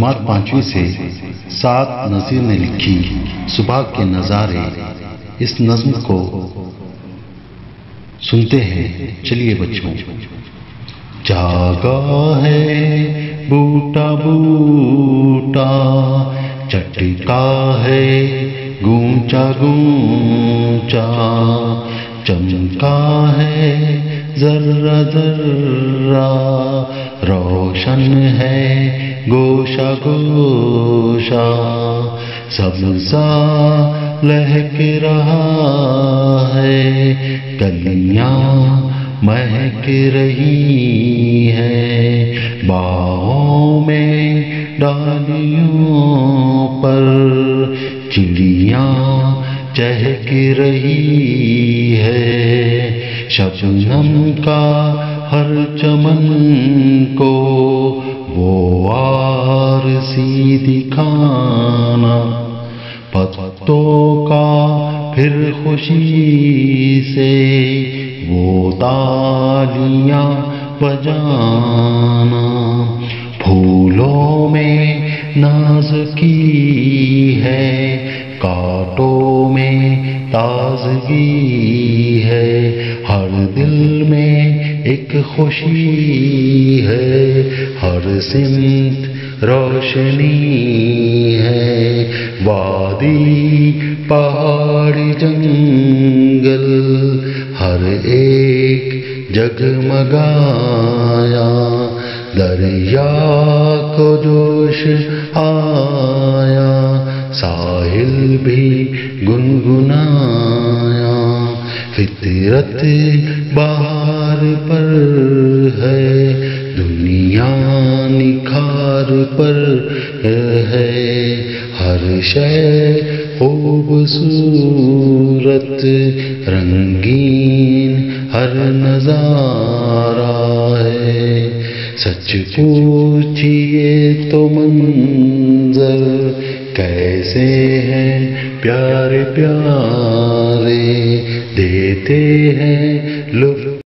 جماعت 5ویں سے سعد نذیر نے لکھی صبح کے نظارے۔ اس نظم کو سنتے ہیں، چلیے بچوں۔ جاگا ہے بوٹا بوٹا، چٹکا ہے گونچا گونچا، چمکا ہے ذرہ ذرہ، روشن ہے گوشہ گوشہ، سبزہ لہک رہا ہے، کلیاں مہک رہی ہیں، باغوں میں ڈالیوں پر چڑیاں چہک رہی ہے، شبنم کا ہر چمن کو وہ عارسی دکھانا، پتوں کا پھر خوشی سے وہ تالیاں بجانا، پھولوں میں ناز کی ہے، کانٹوں میں تازگی ہے، ہر دل میں ایک خوشی ہے، ہر سمت روشنی ہے، وادی پہاڑ جنگل ہر ایک جگمگایا، دریا کو جوش آیا، ساحل بھی گنگنایا، فطرت بہار پر ہے، دنیا نکھار پر ہے، ہر شے خوبصورت رنگین ہر نظارہ ہے، سچ پوچھئے تو منظر کیسے ہیں پیارے پیارے، دیتے ہیں لطف